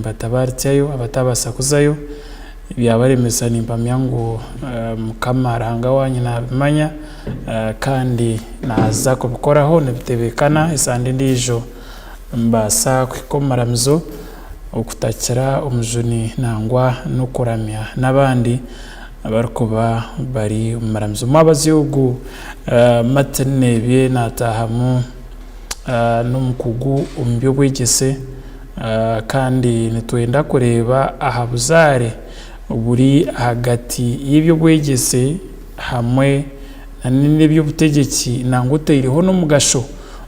batabartyayo abatabasa kuzayo byabaremesa nimpamya ngu mukama aranga wanyu nabimanya kandi naza kubikoraho nibitebekana esande ndijo mbasa kwikomaramizo okutakira omujuni nangwa n'okuramya n'abandi abarikuba bari omumaramizo mwabazi ogu matenebye natahamu n'omukugu omu by'obwegyese kandi nitwenda kureba aha buzaare buri hagati y'ebyobwegyese hamwe n'eby'obutegeki nangwa otaireho n'omugasho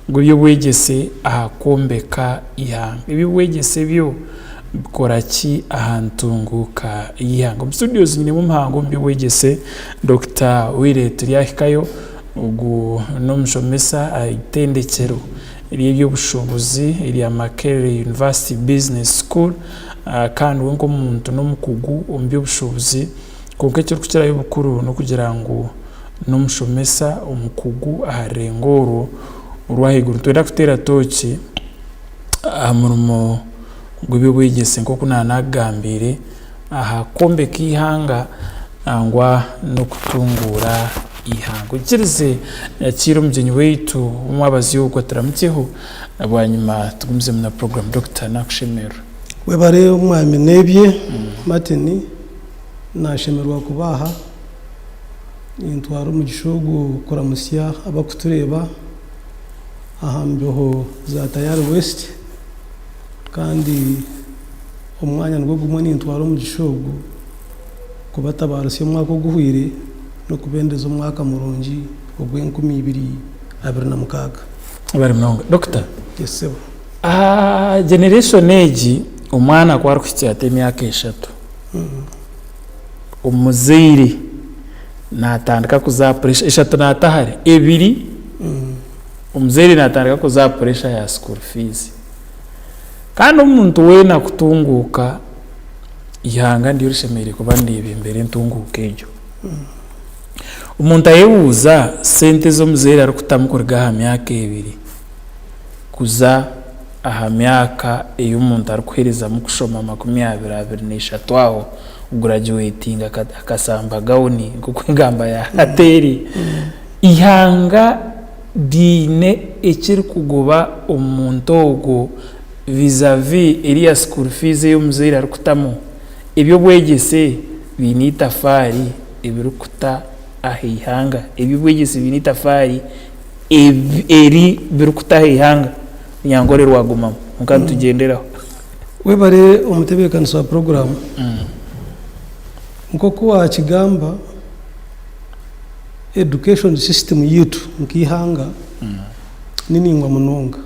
gw'ebyobwegyese aha kwombeka ihanga. Ebyobwegyese byo bikora ki aha ntunguka y'ihanga? Omu studios nyinemu omuhango omu byobwegyese Dr. Wiret Lyahikayo ogu n'omushomesa aitendekero ery'ebyobushobozi erya Makerere University Business School kandi we nk'omuntu n'omukugu omu byobushobozi konka ekirikukirayo bukuru n'okugira ngu n'omushomesa omukugu aha rurengo orwo orw'ahaiguru. Twenda kuteera tooki aha murimo gw'ebyobwegyese nk'oku naanagambire aha kwombeka ihanga nangwa n'okutunguura ihanga. Ukirize yakira omugyenyi waitu omwabazi ogu aturamukyeho bwanyuma tugumize muna program. Dr. nakushemerwa. Webare omwami nebye Martin nashemerwa kubaha intwaro mu gishogo kuramusya abakutureba aha mbeho za Tayari West kandi omwanya nibwo gumwe n'intwaro mu gishogo kubatabarasya omwaka oguhwire no kubendeza omwaka murungi ogw'2026 bari mnonga. Dr. Yesebo generation age omwana kwarikukyata emyaka 3 omuzaire natandika kuza pressure 3 natahari 2 omuzaire natandika kuza pressure ya school fees kandi omuntu wena kutunguka ihanga ndiyo rishemere kuba ndibe imbere ntunguka ejo omuntu ayebuza sente z'omuzaire arikutamukuriga aha myaka 2 kuza aha myaka ey'omuntu arikuhereza mu kushoma 23 aho graduating akasamba gauni kukwingamba ya ateri ihanga dine ekiri kugoba omuntu ogo vis-a-vis eriya school fees y'omuzaire arikutamu ebyobwegyese binitafari ebirikuta aha ihanga ebyobwegyese binitafari eri birikuta aha ihanga nyangore rwagumamu mukantu tugenderaho. Webare omutebekanisa wa program nkoko wa kigamba education system yitu nkihanga niningwa munonga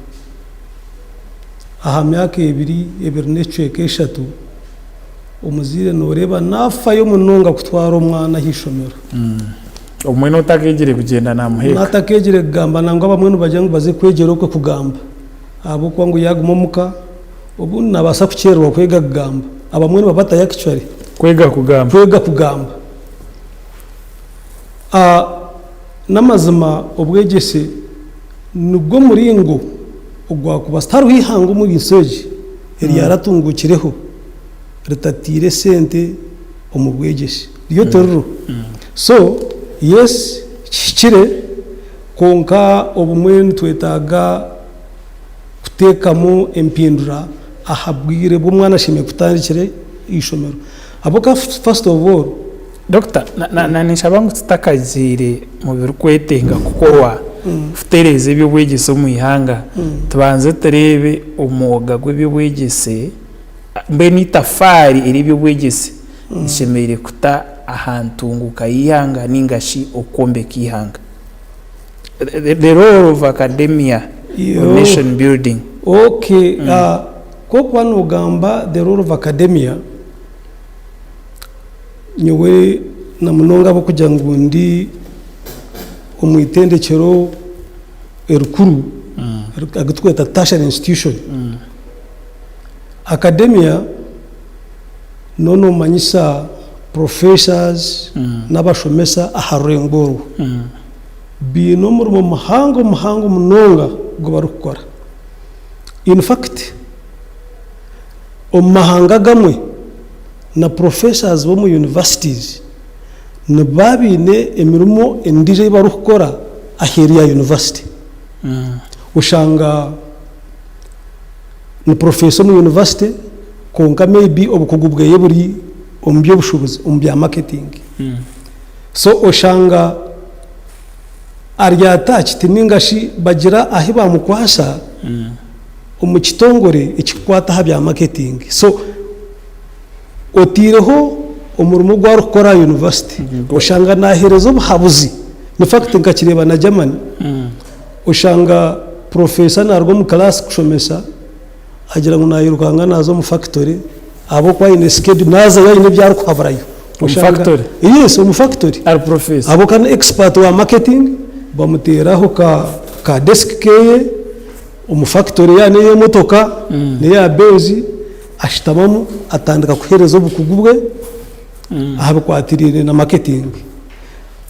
aha myaka 2 omuzire noreba nafayo munonga kutwara omwana hishomero omwe notakegere kugenda namuheka natakegere kugamba nangwa bamwe bajya ngo baze kwegera okwe kugamba abo kwangu yagumomuka obu nabasa kukyerwa kwega kugamba abamwe babata actually kwega kugamba namazima obwegyese nubwo muringo ogwakuba staru hihanga mu bisoji eryaratungukireho ritatire sente omubwegyese ryo torro so yes kikire konka obumwe twetaga kutekamo empindura ahabwire bw'umwana ashimye kutandikire ishomero aboka first of all Dr. nishabangu tutakazire mu birukwetenga kukorwa futereze by'obwegyese mu ihanga tubanze turebe umwuga gw'ebyobwegyese mbe nitafari eri by'obwegyese nishemere kuta ahantunguka ihanga ningashi okwombeka ihanga. The role of academia nation building. Okay, kwa nogamba the role of academia nyowe na munonga bo kugira ngo ndi omwitendekero erukuru agitweta tertiary institution academia nono manyisa professors n'abashomesa aharengoro bino mu muhango munonga go barukora. In fact omu mahanga gamwe na professors bo mu universities nibabine emirimo endijo ei barikukora aheeru ya university. Oshanga ni professor mu university konka maybe obukugu bweye buri omu by'obushobozi omu bya marketing. So oshanga ari attached ningashi bagira ahi bamukwasa omu kitongore ekikwata ha bya marketing. So otireho omurimo gwarukora university oshanga naherezo obuhabuzi in fact nkakireba na Germany oshanga professor narwo mu class kushomesa agira ngo nayirukanga nazo mu factory abo kwa ine schedule naza yine byari kuhabarayo mu factory. Yes, mu factory Ari professor abo kan expert wa marketing bamuteraho ka desk keye mu factory yani ye motoka ne ya bezi ashitamamu atandika kuhereza obukugubwe ahaba kwatirire na marketing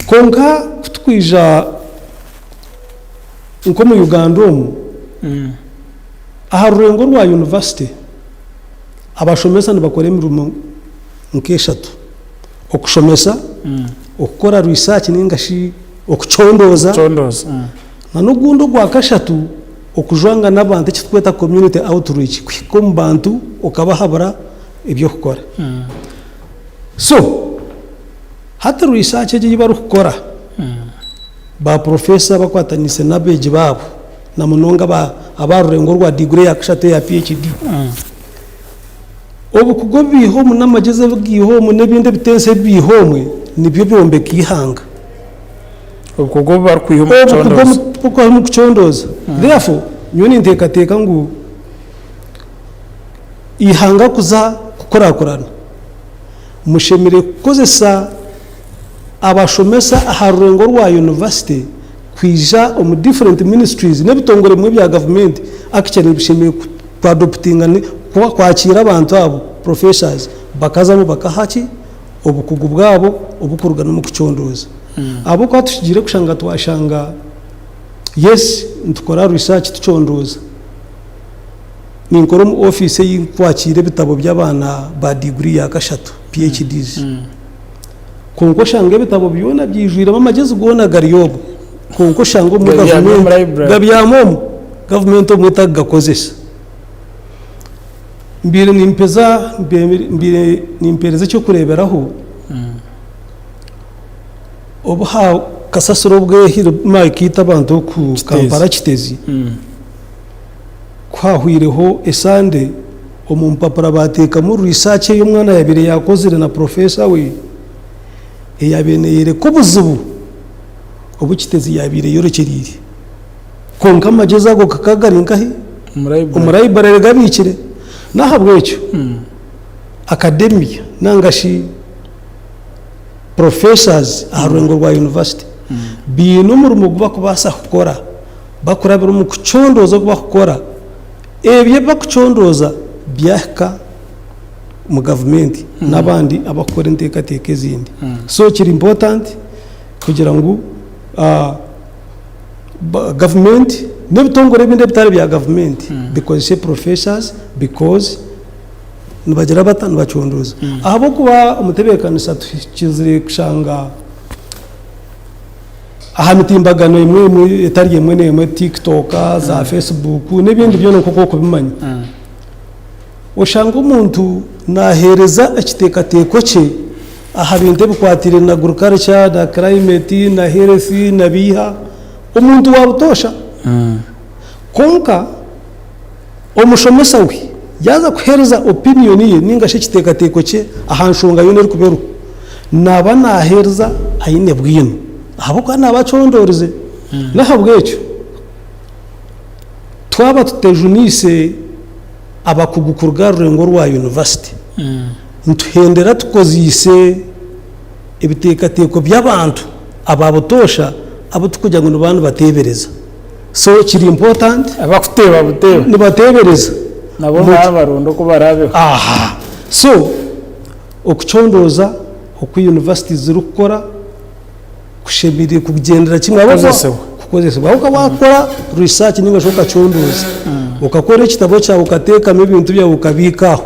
konka kutwija nko mu Uganda omu aha rurengo rwa university abashomesa nibakora emirimo nk'eshatu: okushomesa, okukora research ningashi okuchondoza na n'ogundi gwa kashatu okujwanga n'abantu ekitweta community outreach kwiko mu bantu okabahabura ebyo kukora. So hata research eji barukukora ba professor bakwatanise nabeji babo na munonga abarurengo rwa degree ya kashatu ya PhD obukugo bihomu n'amageze bwihomu n'ebindi bitense bihomwe nibyo byombeka ihanga obukugo barukwihomu mu kuchondoza. Therefore nyoni ntekateka ngu ihanga kuza kukorakorana mushemire kukozesa abashomesa aha rurengo rwa university kwija omu different ministries n'ebitongore bimwe bya government actually bishemire kwadoptinga kwakira abantu abo professors bakazamo bakahaki obukugu bwabo obukurugana mu kuchondoza abo kwa tushigire kushanga twashanga yes ntukora research tuchondoza ninkora mu office y'inkwakira bitabo by'abana ba degree ya kashatu PhDs konko shanga bitabo byona byijwira amagezi gona gariyobo konko shanga mu government gabyamo government omweta gakozesa mbire nimpereza cyo kureberaho obuha kasasiro bwehiro makita abantu ku Kampala Kitezi kwahwireho esande omumpapura bateka mu research y'umwana yabire yakozire na professor we eyabeneyere ko buzubu obukitezi yabire yorokerire konka amageza go kakagarinkahi umurayibarere gabikire nahabwecyo academia nangashi professors aharurengo rwa university bino murimo kubakubasa kukora bakurabira mu kuchondoza kubakora ebye bakuchondoza byaka mu government nabandi abakora intekateke zindi. So kiri important kugira ngo government n'ebitongore bindi bitari bya government because say professors because nibagira batanu bachondoza abo kuba umutebekanisa tukizire kushanga aha mitimbagano imwe etari yemwe nemwe TikTok za Facebook n'ibindi byo nko kubimanya oshanga umuntu nahereza ekitekateko cye aha binte bikwatire na agriculture na climate na health na biha umuntu wabutosha konka omushomesa we yaza kuhereza opinion ye ningashe kitekateko cye ahanshonga yone rikuberu naba nahereza ayine bwino abo kana abachondorize nahabwecyo twaba tutejunise abakugukurga rurengo rwa university ntuhendera tukozise ibitekateko by'abantu ababutosha abo tukujya ngo abantu batebereza. So kiri important abakuteba buteba nibatebereza nabo babarundo ko barabeho. So okuchondoza oku university zirukora kushebiri kugendera kimwe abo kukozesa bako bakora research ninga shoka chondoza ukakora ekitabo cyawe ukatekamo ibintu byawe ukabikaho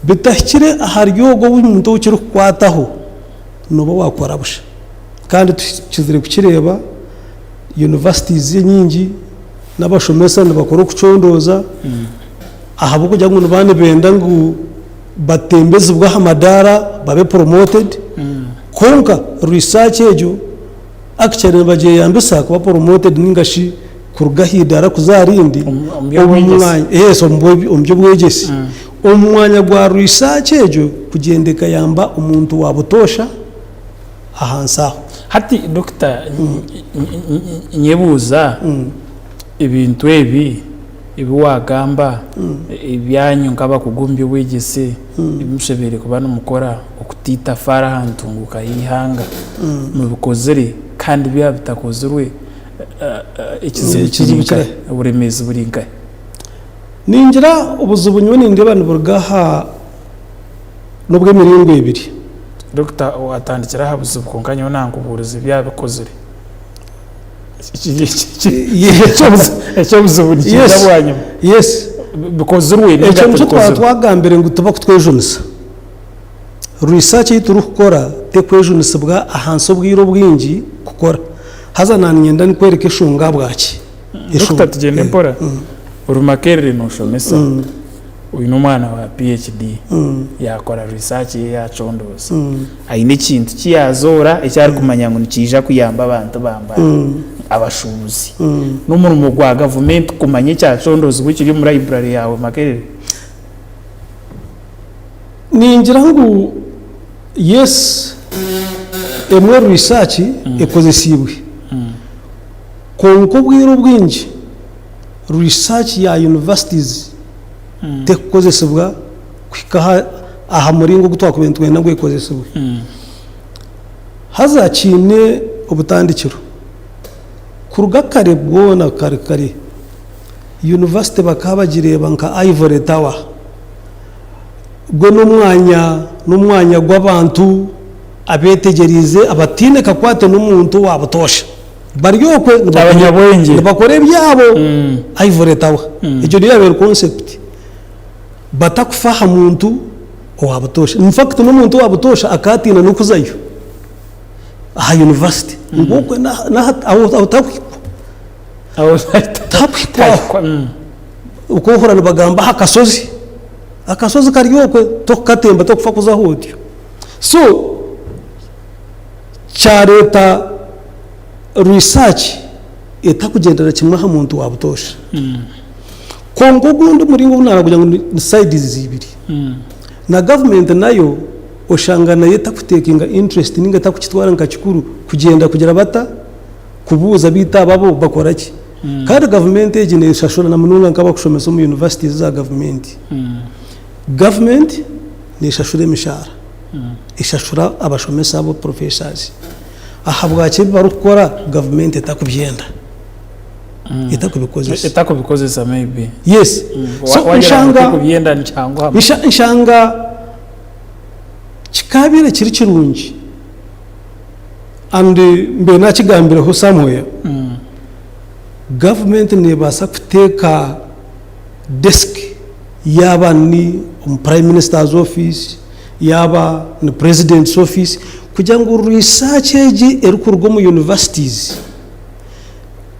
bitahikire aharyogo w'umuntu ukiri kukwataho noba wakora busha kandi tukizire kukireba universities nyingi n'abashomesa nibakora kucondoza ahabo kujya ngo bane benda ngo batembeze bwa hamadara babe promoted konka research ejo actually bagiye yambisa kuba promoted ningashi kurugahidara kuzarindi umwanya umbyo bwegesi umwanya gwa research ejo kugendeka yamba umuntu wabutosha ahansaho hati Dr. Nyebuza ibintu ebi wagamba ibyanyu nkaba kugumbye wegese ibimushebere kuba n'umukora okutita fara hantunguka yihanga mu bikozere kandi biya bitakozerwe ikizibu uburemezi buringaye ningira ubuzubu nyone ndeba n'uburgaha nubwo miringo ibiri Dr. watandikira habuze ubukonganya nango uburuzi byabikozere icyo buzubu cyabwanyuma yes bikozerwe n'icyo twagambere ngo tuba kutwejunisa research yituru gukora te kwejunisa bwa ahanso bwiro bwingi gukora hazananyenda ni kwereka ishunga bwaki Dr. tugende mpora urumakerere no shomesa uyu n'umwana wa PhD yakora research yacondoza ayine kintu kiyazora icyari kumanya ngo nikija kuyamba abantu bambara abashubuzi n'umurimo gwa government kumanye cyacondoza gukiri muri library yawe makerere ningira ngo yes emwe research ekoze sibwe konko bwiro bwinji research ya universities tekozesebwa kwikaha aha muringo gutwakubentwe nabwo ikozesebwa hazakine ubutandikiro kurugakare bwona kare university bakabagireba nka Ivory Tower gwe n'umwanya gw'abantu abetegerize abatine kakwate n'umuntu wabutosha baryokwe abanyabwenge bakore byabo Ivory Tower icyo niyo concept batakufaha muntu wabutosha in fact n'umuntu wabutosha akatina no kuzayo aha university ngokwe na tapikwa uko horana bagamba akasozi karyokwe to katemba to kufa kuza hodyo so chareta research etakugendera kimwe ha muntu wabutosha kongo gundi muringo bunara kugira ngo sides zibiri na government nayo oshangana yeta kutekinga interest ninga takukitwara nkakikuru kugenda kugira bata kubuza bita babo bakora ki kandi government egene shashora na mununga nkaba kushomesa mu universities za government ni shashura imishara ishashura abashomesa abo professors ahabwake barukora government etakubyenda itakubikozesa maybe yes so nshanga kikabire kiri kirungi and mbe nakigambire ho somewhere government nebasa kuteka desk yaba ni prime minister's office yaba ni president's office kugira ngo research eji erukurgo mu universities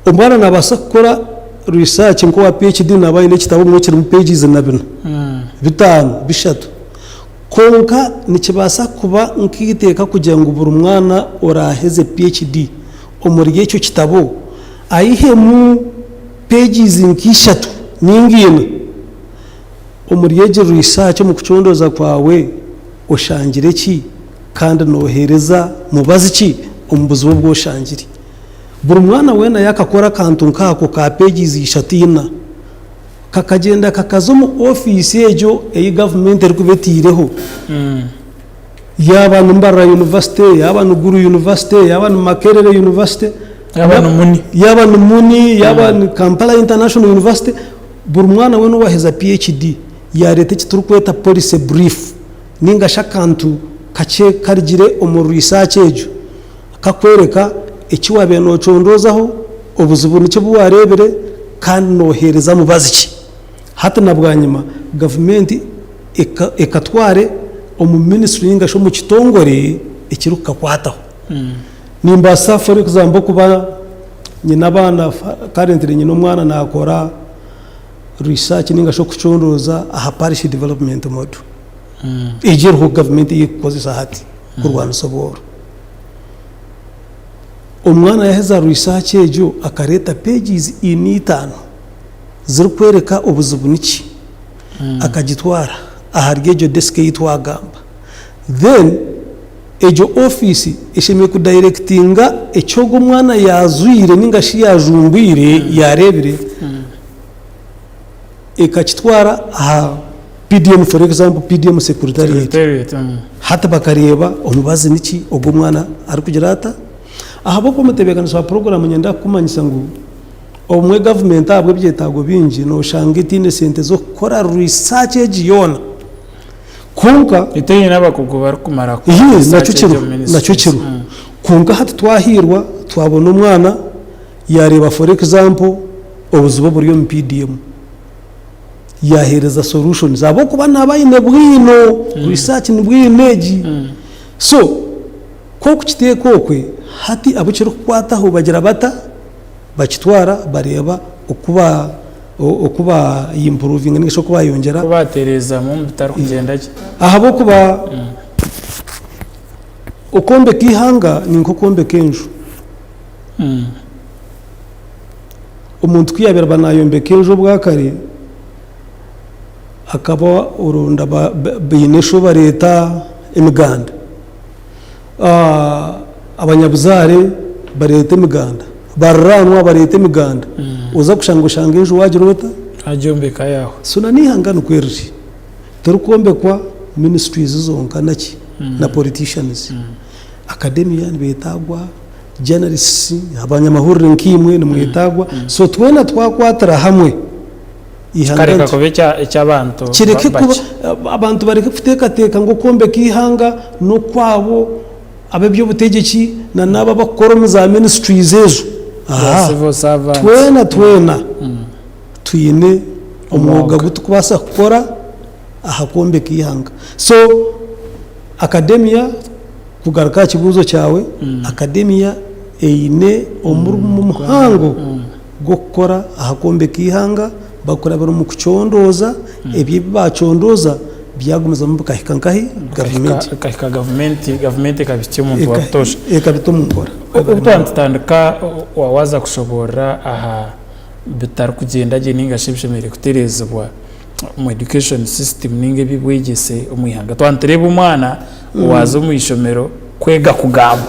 umwana nabasa gukora research ngo wa PhD nabaye n'ikitabo mu kiri mu pages na bino bitanu bishatu konka nikibasa kuba nkiteka kugira ngo buri mwana oraheze PhD umuriye cyo kitabo ayihe mu pages nkishatu ningina umuriye research mu kucondoza kwawe ushangire ki kandi nohereza mubazi ki umbuzi bwo shangire buri mwana wena yakakora kantu nkako ka pages ishatina kakagenda kakazo mu office ejo eyi government erikubetireho yaba Mbara University yaba Guru University yaba Makerere University yaba Muni yaba Kampala International University buri mwana wena waheza PhD ya leta kiturukweta policy brief ninga shakantu kache karigire umu research ejo kakwereka ikiwabe no condozaho ubuzubu nicyo buwarebere kandi nohereza mubazi ki hata nabwanyuma government ekatware omu ministry ningasho mu kitongore ekiruka kwataho nimbasa for example kuba nyina abana currently nyina omwana nakora research ningasho kuchondoza aha parish development mode ejeriho government yikozesa hati kurwana soboro omwana yaheza research ejo akareta pages initano ziri kwereka obuzibu niki akagitwara aharyo ejo desk yitwagamba then ejo office ishemye kudirectinga ekyogo omwana yazwire ningashi yajumbwire yarebire ekakitwara aha PDM for example PDM secretariat hata bakareba omubazi niki ogwo mwana ari kugira ata ahabo komutebekanisha program nyenda kumanyisa ngo omwe government abwe byetago bingi no shanga itine sente zo kora research ejiyona kunka itenye n'abakugo bari kumara ko nacyo kiro kunka hati twahirwa twabona umwana yareba for example obuzubo buri mu PDM yahereza solutions abo kuba nabayine bwino research ni bwineji so ko kukiteko kwe hati abo kiro kwataho bagira bata bakitwara bareba okuba improving ningisho kuba yongera kubatereza mu bitaro kugenda ki ahabo kuba ukombe kihanga ninko kombe kenju umuntu kwiyabera banayombe kenju bwakare akaba urunda binesho bareta imiganda abanyabuzare bareta imiganda baranwa bareta imiganda uza kushanga ejo wagirota ajombeka yaho suna nihangana kweruri turukombe kwa ministries zonka naki na politicians academia betagwa journalists abanyamahuriro nkimwe nimwetagwa so twena twakwatara hamwe kareka ko cy'abantu kireke kuba abantu bareke kutekateka ngo kombe kihanga no kwabo abebyo butegeki na naba bakora mu za ministries ezo twena tuyine umwuga gutukubasa gukora ahakombe kihanga so academia kugaruka kibuzo cyawe academia eine omurimo muhango gukora ahakombe kihanga bakora bari mu kuchondoza ebyo bacondoza byagumiza mu kahikankahi government kabitye umuntu watosha ekabitumukora utandika wawaza kushobora aha bitari kugenda je ninga shibshemere kuterezwa mu education system ninge bibwegese umuyihanga twantereba umwana waza mu ishomero kwega kugamba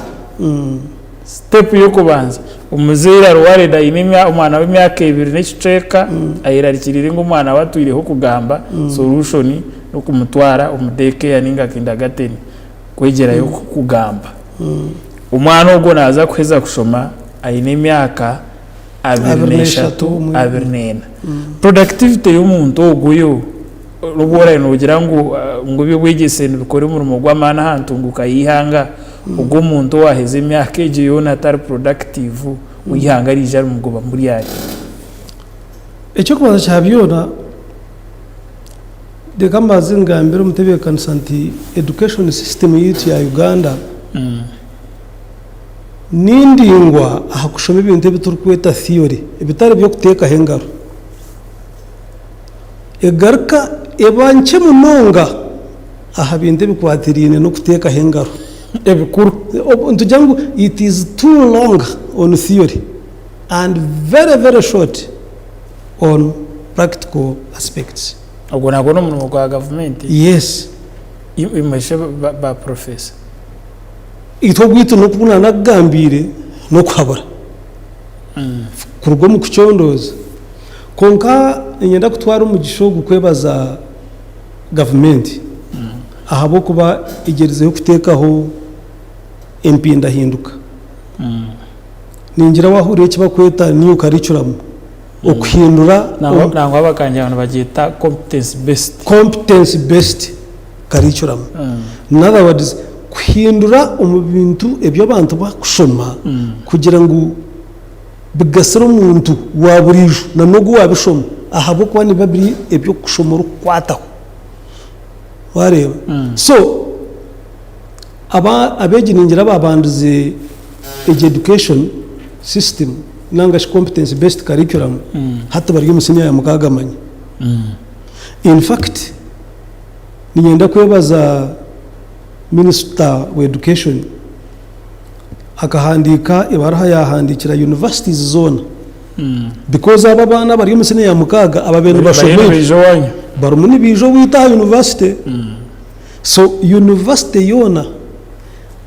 step yo kubanza umuzira ruwareda inimya umwana w'imyaka 2 n'iceka ayirarikirira ngo umwana watwireho kugamba solution no kumutwara umudeke yaninga kindagateni kwegera yo kugamba umwana ubwo naza kweza kushoma ayine imyaka 23 productivity y'umuntu oguyo rubora nugira ngo bibwegese bikore umurimo gw'amana hantunguka yihanga ubwo umuntu waheze imyaka eje yona atari productive uyihanga rije mu goba muri yari icyo kubaza cyabyona de kamaze ngambira umutebeka nsanti education system yitu ya Uganda nindingwa ahakushoma ibintu biturkweta theory ibitari byo kuteka hengaro egarka ebanche munonga aha binde bikwatirine no kuteka hengaro ebikuru ntujangu it is too long on theory and very short on practical aspects ubwo nako no mu rwa government yes imeshe ba professor ito gwito no kubuna nagambire no kwabara kurwo mu kuchondoza konka nyenda kutwara umugisho gukwebaza government ahabo kuba igerezeho kutekaho empinda hinduka ningira wahuriye kiba kweta new curriculum okuhindura nango abakanje abantu bagita competence based curriculum in other words kuhindura umubintu ebyo abantu bakushoma kugira ngo bigasira umuntu waburijo na nogo wabishoma ahabo kuba ni babiri ebyo kushoma rukwataho wareba so abeginingira babanduze education system nanga competence based curriculum hata bari musinya ya mukagamanya in fact ninyenda kwebaza minister wa education akahandika ibaraha yahandikira universities zone because aba bana bari musinya ya mukaga ababene bashoboye barumuni bijo wita university so university yona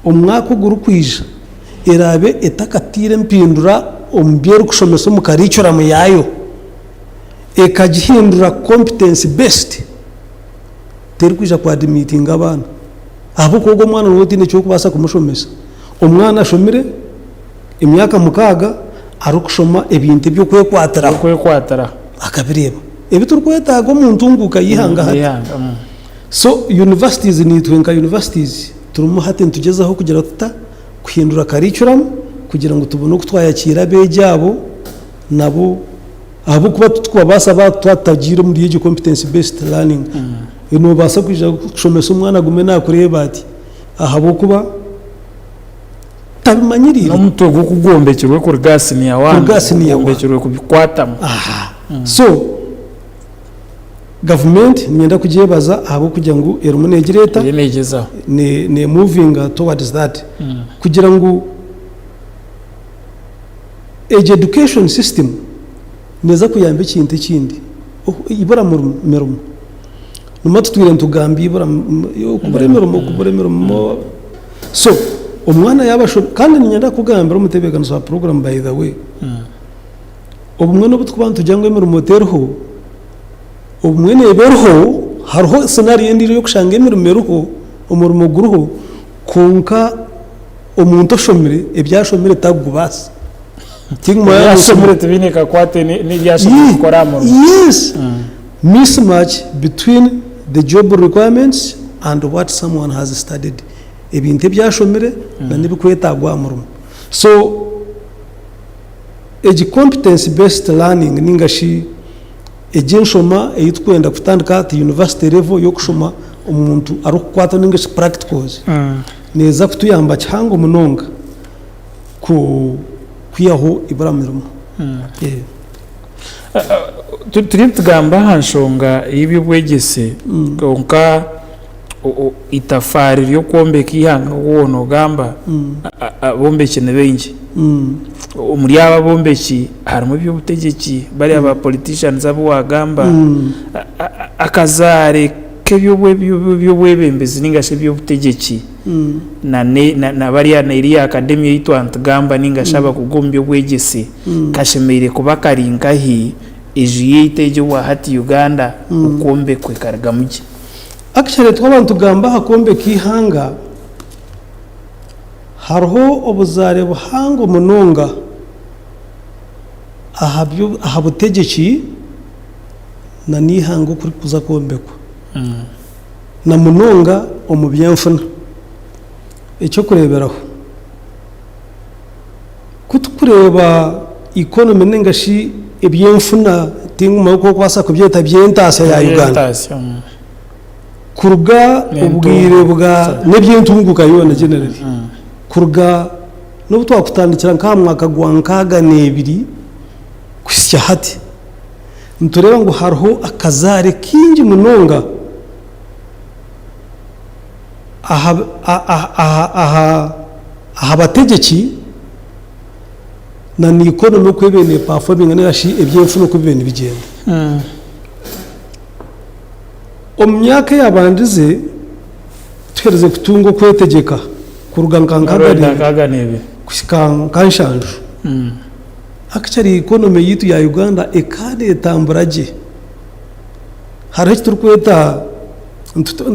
umwaka guru kwija irabe etakatire mpindura ombyeru kushomesa mu curriculum yayo ekagihindura competence based teri kwija kwa admitting abana abo kogo mwana n'utinde cyo kubasa kumushomesa umwana ashomire imyaka mukaga ari kushoma ebintu byo kwekwatara akabireba ebitur kwetaga omuntu nguka yihanga hati so universities ni twenka universities turumu hati ntugezaho kugira kuhindura curriculum kugira ngo tubone kutwayakira bejabo nabo abo kuba twabasa batatagira muri iyi competence based learning ino basa kwija kushomesa umwana gume nakureba ati ahabo kuba tabimanyirire no mutogo kugombekirwe ku gasi ni yawana kugombekirwe kubikwatamo so government nyenda kujebaza abo kugira ngo erumunegireta ne moving towards that kugira ngo education system neza kuyamba ikintu kindi ibura mu merumo numatu twire ntugambi ibura kuburemerumo so umwana yabasho kandi nyenda kugambira umutebeganzo wa program by the way ubumwe no butkubantu jangwe merumo terho ubumwe berho harho scenario ndiri yo kushanga emirimo umurimo guruho konka umuntu ashomire ebyashomire tagubasa tingmo yashomire tubineka kwate ni byashomire koramo yes mismatch between the job requirements and what someone has studied ebintu byashomire na nibikwetagwa amurimo so competence based learning ningashi ejenshoma eyitwenda kutandika at university level yo kushoma umuntu arukwata ningashi practicals neza kutuyamba cyangwa munonga kwiyaho ibaramirimo turi tugamba hanshonga y'ibibwegese konka itafari ryo kombeka ihanga wono gamba bombeke nebengi muri aba bombeki harimo by'ubutegeki bari aba politicians abo wagamba akazare k'ebyobwebembezi ningashe by'ubutegeki na bari na iriya academy yitwanta gamba ningashe abakugombye bwegese kashemere kuba karingahi ejiye itejo wa hati Uganda ukombe kwe karagamuki actually twabantu gamba hakombe kihanga harho obuzare buhango munonga ahabutegeki na nihango kuri kuza kombekwa na munonga omubyemfuna icyo kureberaho kutukureba economy nengashi ebyemfuna tinguma ko kwasa kubyeta byentase ya Uganda kuruga ubwire bwa nebyintunguka yona generally kuruga no twakutandikira nkamwaka gwankaga nebiri kusya hati ntureba ngo harho akazare kingi munonga aha bategeki na ni economy kwebene performing nashi ebyemfuno kubene bigenda omyaka yabandize twereze kutungo kwetegeka kurugankankaga nebe kushikanshanju actually economy yitu ya Uganda ekade etamburaje hari turukweta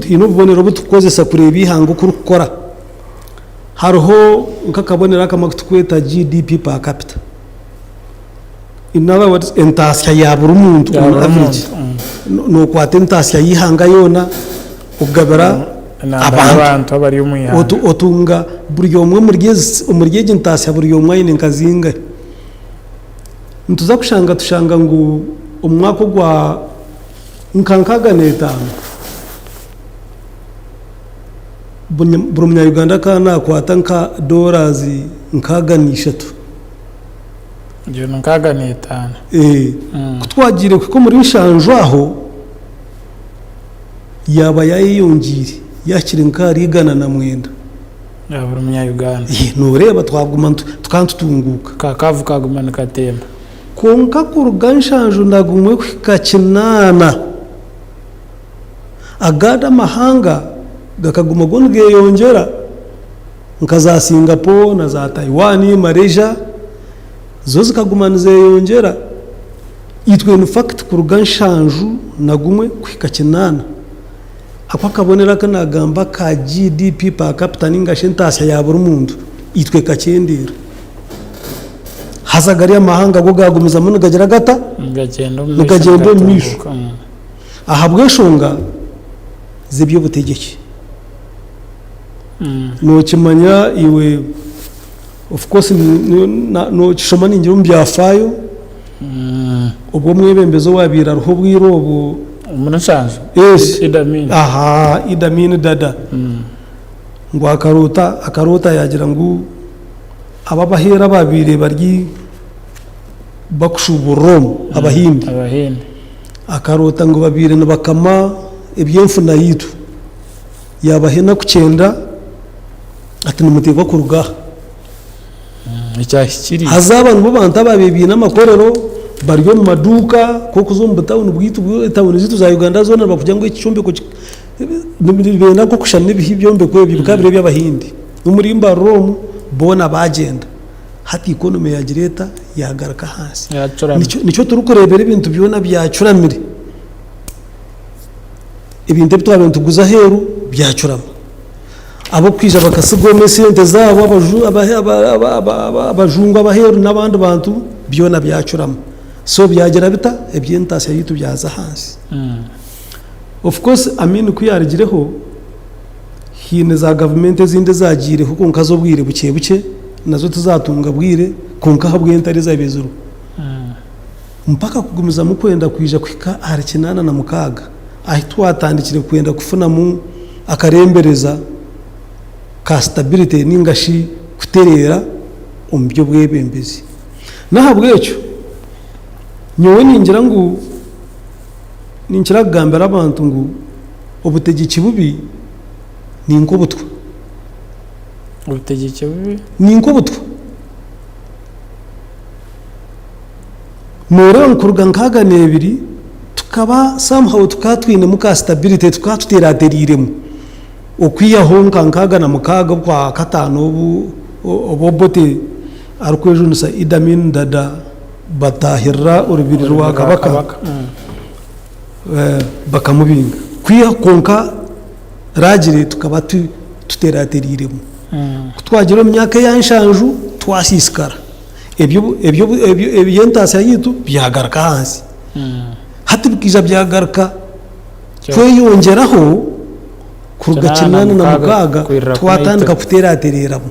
inobonero butukozesa kureba ihango kurukora hariho nkakabonera kamakutukweta GDP per capita in other words entasya ya buri muntu on average no kwate entasya yihanga yona ugabara abantu abari umuyanga otunga buri yomwe umuryeje entasya buri yomwe ine nkazinga ntuza tushanga ngo umwaka gwa nkankaga netano buri munyayuganda kanakwata nka dollars nkaganisha tu ngiye nkaganitana kutwagire kuko muri nshanjo aho yaba yayiyongire yakiri nkarigana na mwenda ya buri munyayuganda nureba twaguma tukantutunguka kakavu kagumana katemba konka kuruga nshanjo ndagumwe kwikakinana agada mahanga gakaguma gonge yongera nkaza Singapore na za Taiwan Malaysia zo zikagumana yongera itwe in fact kuruga nshanjo nagumwe kwikakinana akwa kabonera kanagamba ka GDP pa capita ningashe ntashya ya buri mundu itwe kakendera hazagari amahanga go gagumiza muno gagera gata ngagendo misho ahabwe shonga zibyo butegeke no kimanya iwe of course no kishoma ningira mbyafayo ubwo mwebembezo wabira ruho bwirobo umunashanze idamini idamini dada ngo akarota yagira ngo ababahera babire baryi bakushuburom abahindi akarota ngo babire nabakama ebyemfu na yitu yabahena kucenda ati numutegwa kuruga icyahikiri hazabantu bo banta babebi n'amakorero baryo mu maduka koko zo mu town bwitu town zitu za Uganda zona bakujya ngo ikicumbe ko benda ko kushana ibihi byombe ko bibikabire by'abahindi umurimba Rome bona bagenda hati economy ya gireta yagaraka hasi nico turukurebera ibintu byona byacuramire ibintu bitwabintu guza heru byacurama abo kwija bakasigome sente zabo abajungu abaheru n'abandi bantu byona byacurama so byagera bita ebyentase yitu byaza hasi of course amini kuyarigireho hine za government zinde zagireho konka zo bwire buke buke nazo tuzatunga bwire konka habwenta ari zabezuru mpaka kugumiza mu kwenda kwija kwika arikinana na mukaga ahitwa atandikire kwenda kufuna mu akarembereza ka stability ningashi kuterera umbyo bwebembezi nahabwecho nyowe ningira ngo ningira kugambira abantu ngo ubutegeki bubi ni inkobutwa ubutegeki bubi ni inkobutwa nore nkuruga nkaga nebiri tukaba somehow tukatwine muka stability tukatutera deriremo okwiyahonka nkaga na mukaga kwa katano obobote arukwejunusa idamin dada batahira urubiri rwa kabaka bakamubinga kwiya konka ragire tukaba tuterateriremo kutwagira myaka yanshanju twasiskara ebyo yentasa yitu byagaraka hansi hati bikija byagaraka tweyongeraho kurugakinana na mukaga twatandika kuteratereramo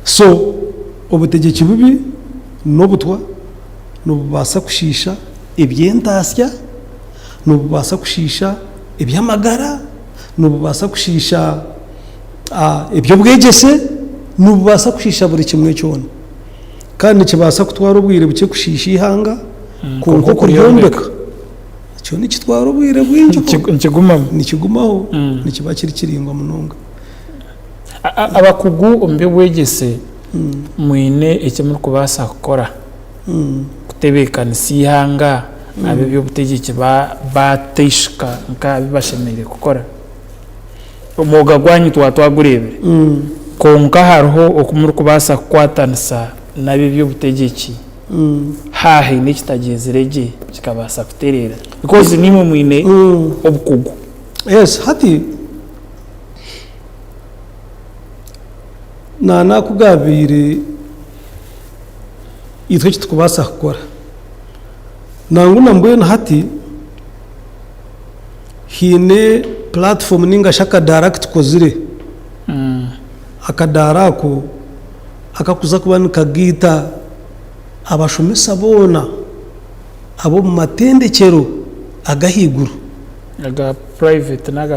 so obutegeki bubi nobutwa nubasa kushisha ebyentasya nubasa kushisha ebyamagara nubasa kushisha ebyo bwegese nubasa kushisha buri kimwe cyone kandi kibasa kutwara ubwire buke kushisha ihanga konko kuryombeka cyo ni kitwara ubwire bwinji nikigumaho nikiba kiri kiringwa munonga abakugu umbe bwegese mwine ekimuri kubasa gukora kutebekanisa ihanga abe byo butegeki bateshika nka bibashemerere gukora umuga gwanyu twatwagurebere konka hariho okumuri kubasa kukwatanisa nabe byo butegeki hahe nikitagezerege kikabasa kuterera because nimwe mwine obukugu yes hati nana kugabire itwe kitukubasa gukora nangu nambuye na hati hine platform ninga shaka direct kozire akadarako akakuza kubana kagita abashomesa bona abo mu matendekero agahiguru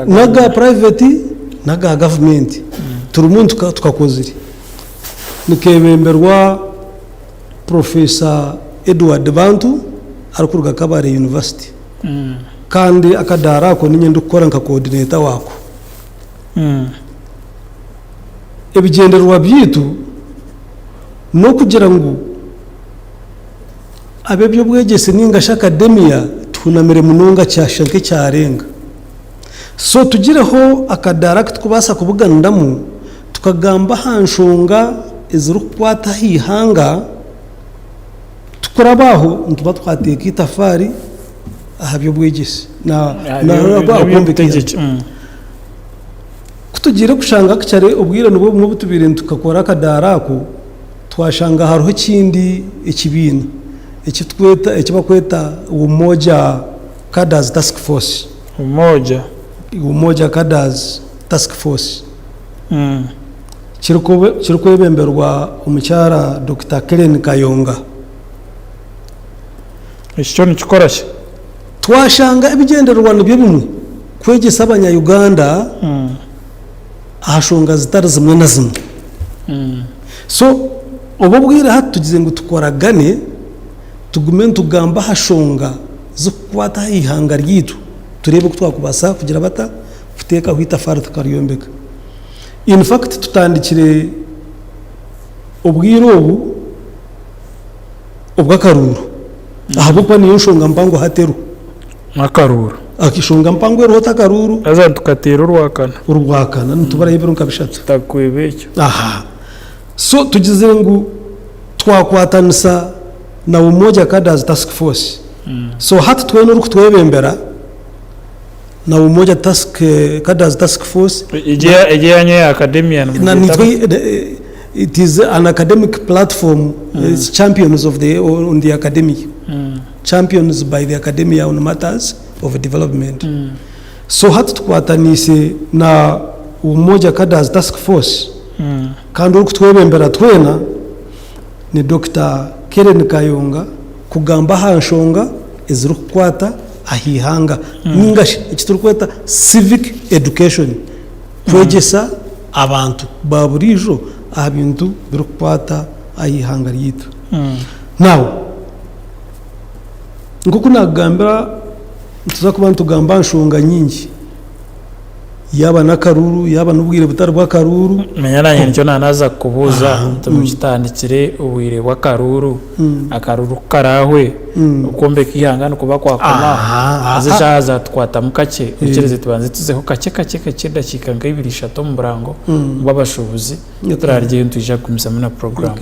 naga private naga government turi muntu tukakozire nikebemberwa Professor Edward Bantu arikuruga Kabare University kandi akadara ko ninye ndukora nka coordinator wako ebigenderwa byitu no kugira ngo abebyo bwegese ninga academia tunamire munonga cyashanke cyarenga so tugireho akadara tukubasa kubugandamu tukagamba hanshonga izuru kwata hihanga tukurabaho ntuba twateka itafari ahabyo bwegese na kutugire kushanga cyare ubwire nubo mu butubire tukakora akadara ko twashanga haruho kindi ikibina ekibakweta Umoja Cadres Task Force Umoja Cadres Task Force kiriko bemberwa umucyara Dr. Kellen Kayonga icyo nikikorashye twashanga ibigenderwa nibyo bimwe kwegesa abanya Uganda ahashonga zitari zimwe na zimwe so ububwira hatugize ngo tukoragane tugume tugamba hashonga zo kwata ihanga ryitu turebe ko twakubasa kugira bata kuteka kwitafara tukariyombeka in fact tutandikire ubwirobu ubwakaruru ahabo kwa niyo shonga mpango hateru makaruru akishonga mpango ero takaruru aza tukatera urwakana ntubara yibero nkabishatse takwebecyo aha so tugize ngo twakwatanisa na Umoja Cadres Task Force so hatu twene uri kutwebembera na Umoja Cadres Task Force igiye academia na it is an academic platform. It's champions of on the academic champions by the academia on matters of development so hatu tukwatanise na Umoja Cadres Task Force kandi uri kutwebembera twena ni Dr. Kellen Kayonga kugamba hanshonga izuru kwata ahihanga ningashi ikiturukweta civic education kwegesa abantu baburijo abintu birukwata ahihanga ryitu now nguko nagambira tuza kuba tugamba nshonga nyingi yaba nakaruru yaba nubwire butari bwa karuru menyaranye nicyo nanaza kubuza tumukitandikire ubwire bwa karuru akaruru karahwe ukombe kihangana kuba kwakoma azishaza twatamukace ukereze tubanze tuzeho kake dakika ngibiri mu burango babashubuzi turarye ntuje kumisama na program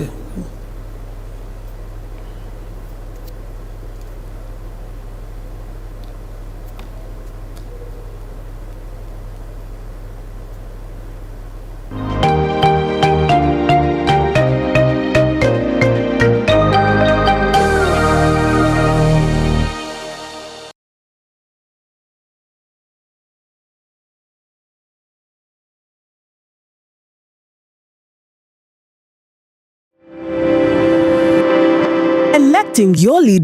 Electing your leader.